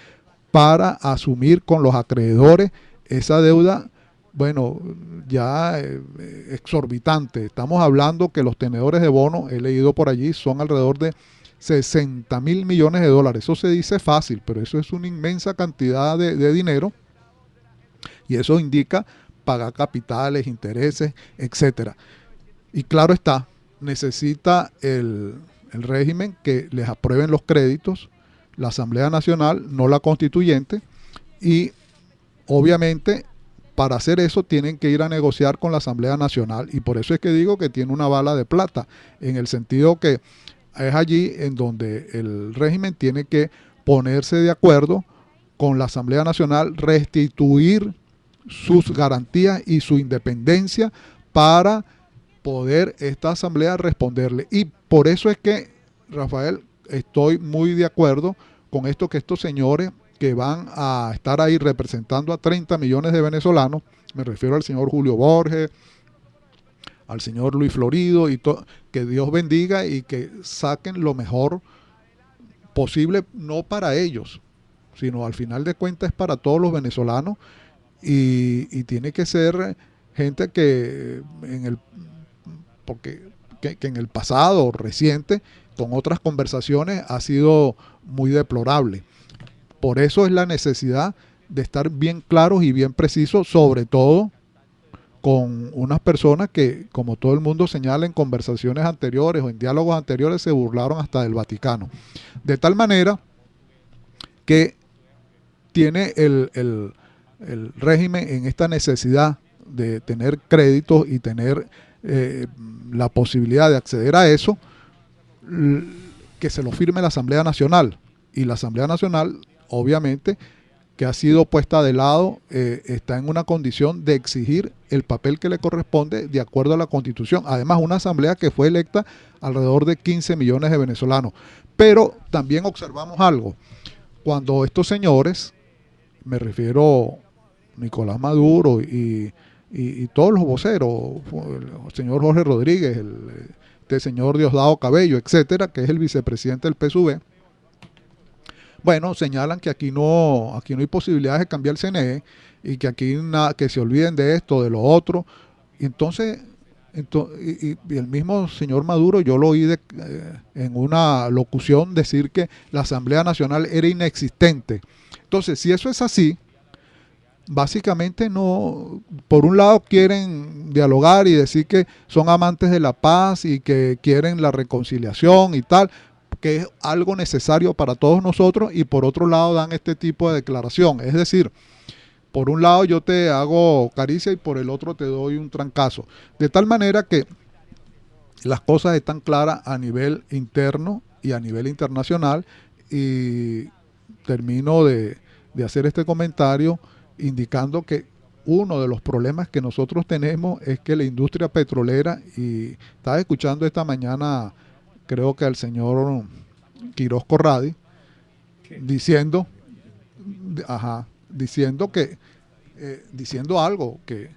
para asumir con los acreedores esa deuda, bueno, ya exorbitante. Estamos hablando que los tenedores de bonos, he leído por allí, son alrededor de 60.000 millones de dólares. Eso se dice fácil, pero eso es una inmensa cantidad de dinero, y eso indica pagar capitales, intereses, etcétera. Y claro está, necesita el régimen que les aprueben los créditos, la Asamblea Nacional, no la Constituyente, y obviamente para hacer eso tienen que ir a negociar con la Asamblea Nacional, y por eso es que digo que tiene una bala de plata, en el sentido que es allí en donde el régimen tiene que ponerse de acuerdo con la Asamblea Nacional, restituir sus garantías y su independencia para poder esta asamblea responderle. Y por eso es que, Rafael, estoy muy de acuerdo con esto, que estos señores que van a estar ahí representando a 30 millones de venezolanos, me refiero al señor Julio Borges, al señor Luis Florido, y que Dios bendiga y que saquen lo mejor posible, no para ellos, sino al final de cuentas es para todos los venezolanos, y tiene que ser gente que que en el pasado reciente, con otras conversaciones, ha sido muy deplorable. Por eso es la necesidad de estar bien claros y bien precisos, sobre todo con unas personas que, como todo el mundo señala en conversaciones anteriores o en diálogos anteriores, se burlaron hasta del Vaticano. De tal manera que tiene el régimen en esta necesidad de tener créditos y tener la posibilidad de acceder a eso, que se lo firme la Asamblea Nacional. Y la Asamblea Nacional, obviamente, que ha sido puesta de lado, está en una condición de exigir el papel que le corresponde de acuerdo a la Constitución. Además, una asamblea que fue electa alrededor de 15 millones de venezolanos. Pero también observamos algo. Cuando estos señores, me refiero a Nicolás Maduro y todos los voceros, el señor Jorge Rodríguez, este señor Diosdado Cabello, etcétera, que es el vicepresidente del PSUV, bueno, señalan que aquí no hay posibilidades de cambiar el CNE, y que aquí que se olviden de esto, de lo otro. Y entonces y el mismo señor Maduro, yo lo oí en una locución decir que la Asamblea Nacional era inexistente. Entonces, si eso es así, básicamente no, por un lado quieren dialogar y decir que son amantes de la paz y que quieren la reconciliación y tal, que es algo necesario para todos nosotros, y por otro lado dan este tipo de declaración. Es decir, por un lado yo te hago caricia y por el otro te doy un trancazo. De tal manera que las cosas están claras a nivel interno y a nivel internacional, y termino de hacer este comentario indicando que uno de los problemas que nosotros tenemos es que la industria petrolera, y estaba escuchando esta mañana, creo que al señor Quiroz Corradi, diciendo algo que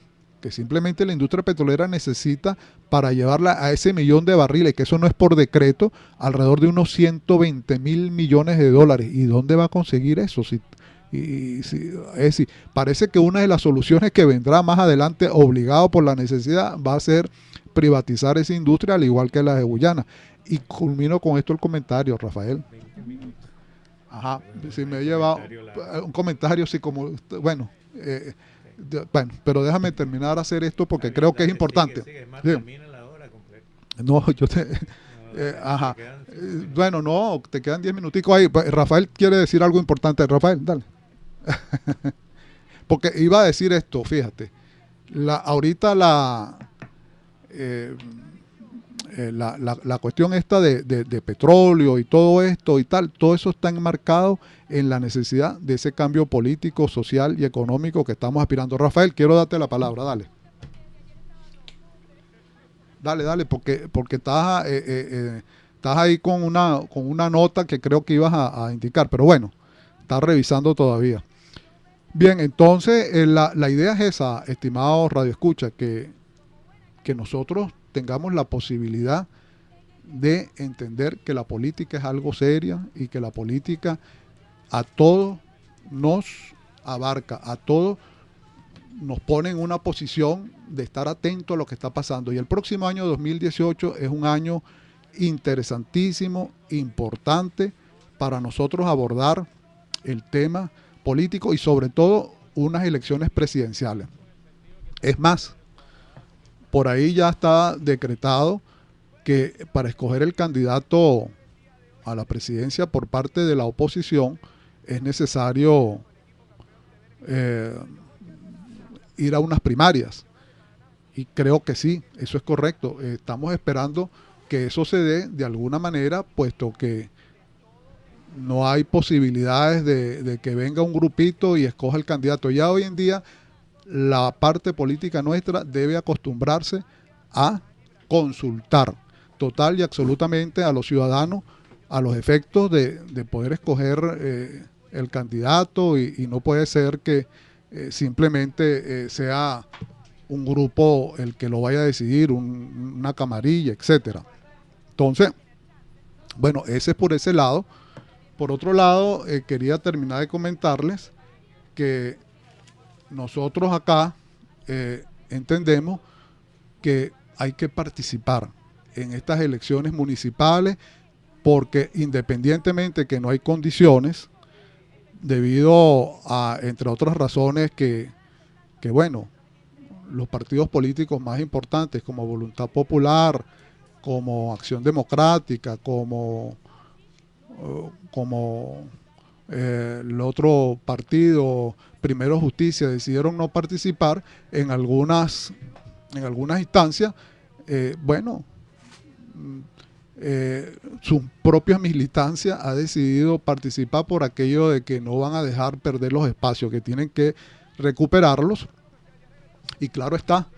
simplemente la industria petrolera necesita para llevarla a ese 1 millón de barriles, que eso no es por decreto, alrededor de unos 120.000 millones de dólares. ¿Y dónde va a conseguir eso? Parece que una de las soluciones que vendrá más adelante, obligado por la necesidad, va a ser privatizar esa industria, al igual que la de Guyana. Y culmino con esto el comentario, Rafael. Ajá, si me he llevado un comentario, sí, como, bueno, pero déjame terminar a hacer esto porque creo que es importante. No, yo te... ajá. Bueno, no, te quedan 10 minuticos ahí. Rafael quiere decir algo importante. Rafael, dale. Porque iba a decir esto, fíjate. Ahorita la cuestión esta de petróleo y todo esto y tal, todo eso está enmarcado en la necesidad de ese cambio político, social y económico que estamos aspirando. Rafael, quiero darte la palabra, dale. Dale, porque estás ahí con una nota que creo que ibas a indicar, pero bueno, estás revisando todavía. Bien, entonces la idea es esa, estimados radioescuchas, que nosotros tengamos la posibilidad de entender que la política es algo seria y que la política a todos nos abarca, a todos nos pone en una posición de estar atento a lo que está pasando. Y el próximo año 2018 es un año interesantísimo, importante para nosotros abordar el tema político y sobre todo unas elecciones presidenciales. Es más, por ahí ya está decretado que para escoger el candidato a la presidencia por parte de la oposición es necesario ir a unas primarias. Y creo que sí, eso es correcto. Estamos esperando que eso se dé de alguna manera, puesto que no hay posibilidades de que venga un grupito y escoja el candidato. Ya hoy en día la parte política nuestra debe acostumbrarse a consultar total y absolutamente a los ciudadanos a los efectos de poder escoger el candidato y no puede ser que simplemente sea un grupo el que lo vaya a decidir, una camarilla, etcétera. Entonces, bueno, ese es por ese lado. Por otro lado, quería terminar de comentarles que nosotros acá entendemos que hay que participar en estas elecciones municipales porque independientemente que no hay condiciones, debido a, entre otras razones, que bueno, los partidos políticos más importantes como Voluntad Popular, como Acción Democrática, como el otro partido, Primero Justicia, decidieron no participar en algunas instancias, su propia militancia ha decidido participar por aquello de que no van a dejar perder los espacios, que tienen que recuperarlos. Y claro está,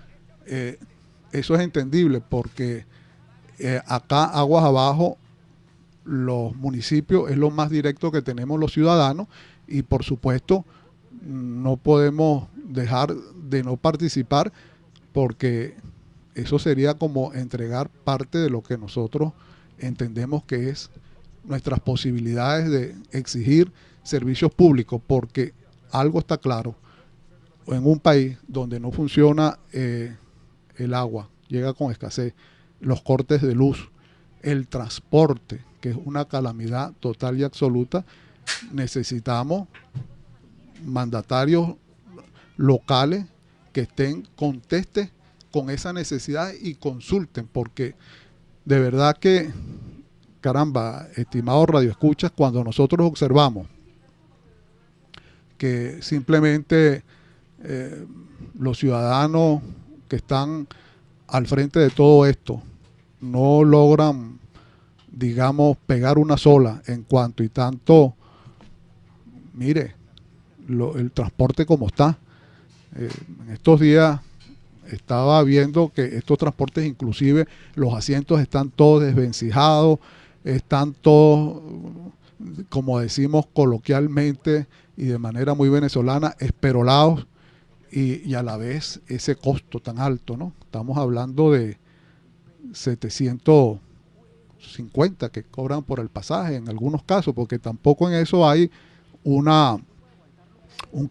eso es entendible porque acá aguas abajo los municipios es lo más directo que tenemos los ciudadanos y por supuesto no podemos dejar de no participar porque eso sería como entregar parte de lo que nosotros entendemos que es nuestras posibilidades de exigir servicios públicos, porque algo está claro, en un país donde no funciona el agua, llega con escasez, los cortes de luz, el transporte, que es una calamidad total y absoluta, necesitamos mandatarios locales que contesten con esa necesidad y consulten, porque de verdad que, caramba, estimados radioescuchas, cuando nosotros observamos que simplemente los ciudadanos que están al frente de todo esto no logran, digamos, pegar una sola en cuanto y tanto, mire, el transporte como está. En estos días estaba viendo que estos transportes, inclusive los asientos están todos desvencijados, están todos, como decimos coloquialmente y de manera muy venezolana, esperolados y a la vez ese costo tan alto, ¿no? Estamos hablando de 750 que cobran por el pasaje en algunos casos, porque tampoco en eso hay un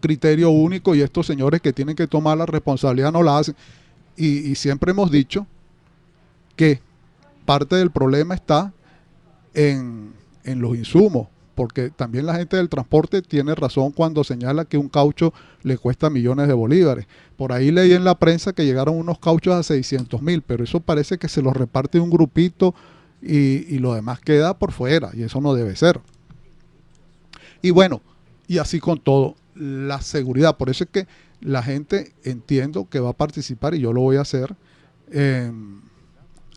criterio único y estos señores que tienen que tomar la responsabilidad no la hacen. Y siempre hemos dicho que parte del problema está en los insumos, porque también la gente del transporte tiene razón cuando señala que un caucho le cuesta millones de bolívares. Por ahí leí en la prensa que llegaron unos cauchos a 600.000, pero eso parece que se los reparte un grupito y lo demás queda por fuera, y eso no debe ser. Y bueno, y así con todo, la seguridad, por eso es que la gente entiendo que va a participar, y yo lo voy a hacer, en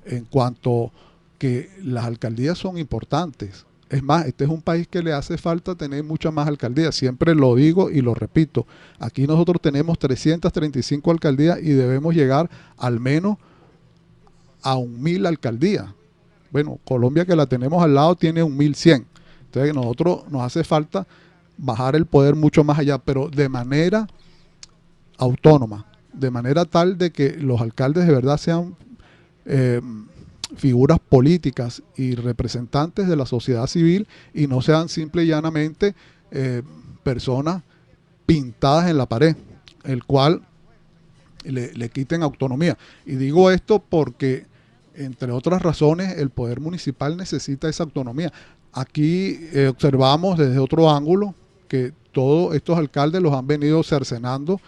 en cuanto que las alcaldías son importantes. Es más, este es un país que le hace falta tener muchas más alcaldías. Siempre lo digo y lo repito. Aquí nosotros tenemos 335 alcaldías y debemos llegar al menos a 1.000 alcaldías. Bueno, Colombia, que la tenemos al lado, tiene 1.100. Entonces a nosotros nos hace falta bajar el poder mucho más allá, pero de manera autónoma, de manera tal de que los alcaldes de verdad sean figuras políticas y representantes de la sociedad civil y no sean simple y llanamente personas pintadas en la pared, el cual le quiten autonomía. Y digo esto porque, entre otras razones, el poder municipal necesita esa autonomía. Aquí observamos desde otro ángulo que todos estos alcaldes los han venido cercenando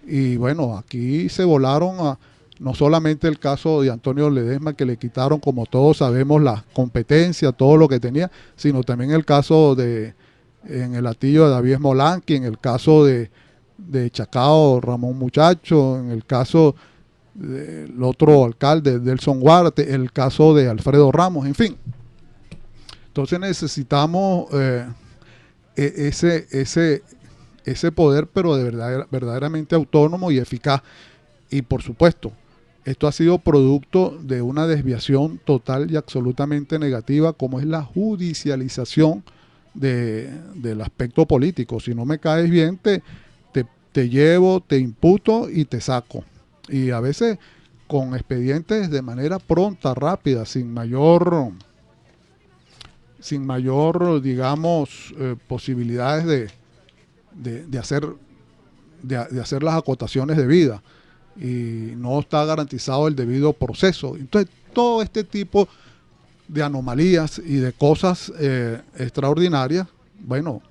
y bueno, aquí se volaron no solamente el caso de Antonio Ledesma, que le quitaron, como todos sabemos, la competencia, todo lo que tenía, sino también el caso en el Hatillo de David Molanqui, en el caso de Chacao, Ramón Muchacho, en el caso del otro alcalde, Delson Huarte, el caso de Alfredo Ramos, en fin. Entonces necesitamos ese poder, pero de verdaderamente autónomo y eficaz. Y por supuesto, esto ha sido producto de una desviación total y absolutamente negativa, como es la judicialización del aspecto político. Si no me caes bien, te llevo, te imputo y te saco. Y a veces con expedientes de manera pronta, rápida, sin mayor digamos, posibilidades de hacer las acotaciones debidas, y no está garantizado el debido proceso. Entonces, todo este tipo de anomalías y de cosas extraordinarias, bueno,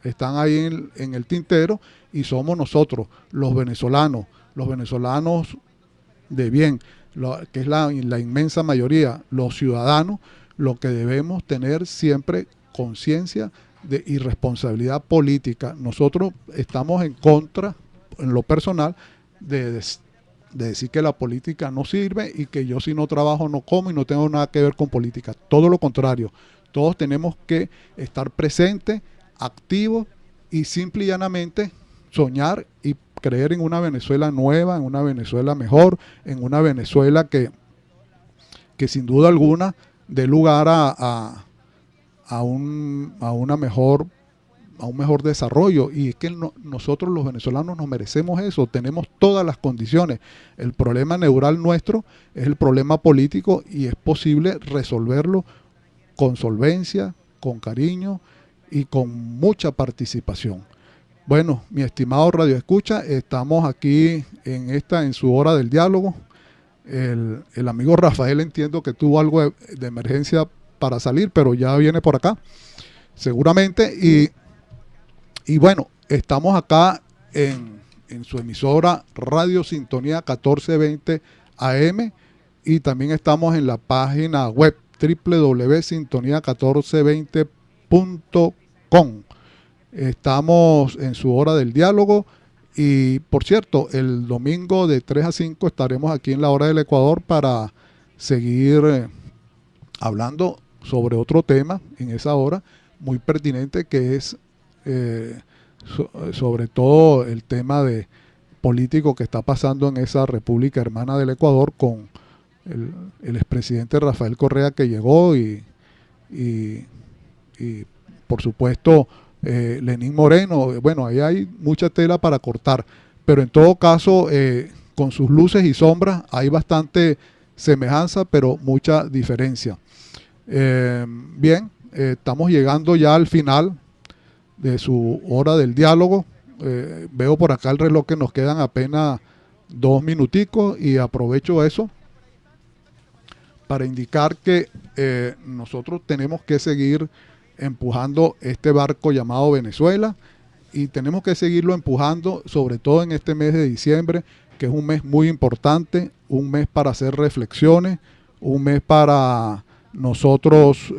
están ahí en el tintero, y somos nosotros, los venezolanos de bien, que es la inmensa mayoría, los ciudadanos, lo que debemos tener siempre conciencia y responsabilidad política. Nosotros estamos en contra, en lo personal, de decir que la política no sirve y que yo, si no trabajo, no como y no tengo nada que ver con política. Todo lo contrario, todos tenemos que estar presentes, activos y simple y llanamente soñar y creer en una Venezuela nueva, en una Venezuela mejor, en una Venezuela que sin duda alguna dé lugar a un mejor desarrollo. Y es que nosotros los venezolanos nos merecemos eso, tenemos todas las condiciones. El problema neural nuestro es el problema político, y es posible resolverlo con solvencia, con cariño y con mucha participación. Bueno, mi estimado Radio Escucha, estamos aquí en su hora del diálogo. El amigo Rafael, entiendo que tuvo algo de emergencia para salir, pero ya viene por acá seguramente, y bueno, estamos acá en su emisora Radio Sintonía 1420 AM, y también estamos en la página web www.sintonia1420.com. Estamos en su hora del diálogo. Y por cierto, el domingo de 3 a 5 estaremos aquí en la hora del Ecuador para seguir hablando sobre otro tema en esa hora muy pertinente, que es sobre todo el tema de político que está pasando en esa República Hermana del Ecuador, con el expresidente Rafael Correa, que llegó, y por supuesto Lenín Moreno. Bueno, ahí hay mucha tela para cortar, pero en todo caso, con sus luces y sombras hay bastante semejanza, pero mucha diferencia. Bien, estamos llegando ya al final de su hora del diálogo. Veo por acá el reloj que nos quedan apenas 2 minuticos, y aprovecho eso para indicar que nosotros tenemos que seguir empujando este barco llamado Venezuela, y tenemos que seguirlo empujando, sobre todo en este mes de diciembre, que es un mes muy importante, un mes para hacer reflexiones, un mes para nosotros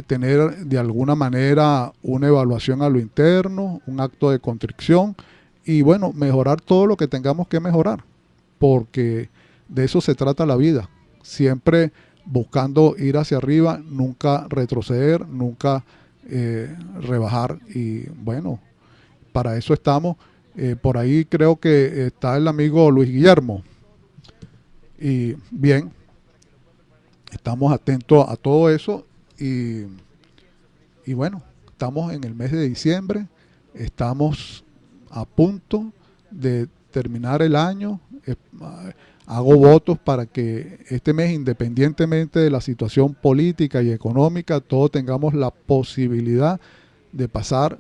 tener de alguna manera una evaluación a lo interno, un acto de contrición, y bueno, mejorar todo lo que tengamos que mejorar, porque de eso se trata la vida, siempre buscando ir hacia arriba, nunca retroceder, nunca rebajar. Y bueno, para eso estamos. Por ahí creo que está el amigo Luis Guillermo. Y bien, estamos atentos a todo eso y bueno, estamos en el mes de diciembre, estamos a punto de terminar el año. Hago votos para que este mes, independientemente de la situación política y económica, todos tengamos la posibilidad de pasar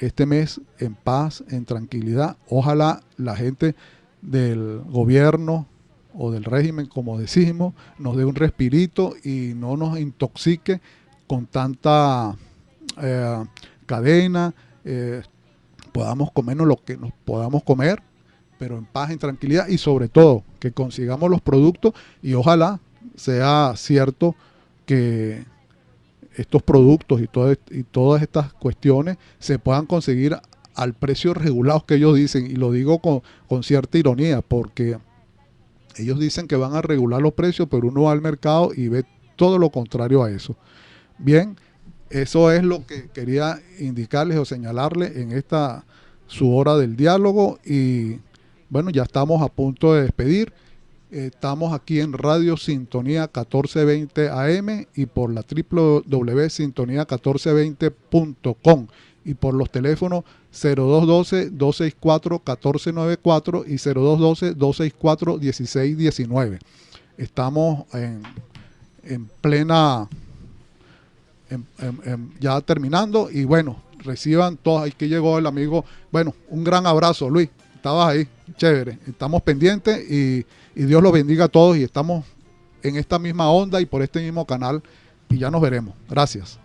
este mes en paz, en tranquilidad. Ojalá la gente del gobierno o del régimen, como decimos, nos dé un respirito y no nos intoxique con tanta cadena, podamos comernos lo que nos podamos comer, pero en paz, en tranquilidad, y sobre todo que consigamos los productos y ojalá sea cierto que estos productos y todas estas cuestiones se puedan conseguir al precio regulado que ellos dicen, y lo digo con cierta ironía, porque ellos dicen que van a regular los precios, pero uno va al mercado y ve todo lo contrario a eso. Bien, eso es lo que quería indicarles o señalarles en esta su hora del diálogo. Y bueno, ya estamos a punto de despedir. Estamos aquí en Radio Sintonía 1420 AM y por la www.sintonía1420.com y por los teléfonos 0212-264-1494 y 0212-264-1619. Estamos en plena, ya terminando, y bueno, reciban todos. Aquí llegó el amigo. Bueno, un gran abrazo, Luis. Estabas ahí, chévere. Estamos pendientes y Dios los bendiga a todos, y estamos en esta misma onda y por este mismo canal, y ya nos veremos. Gracias.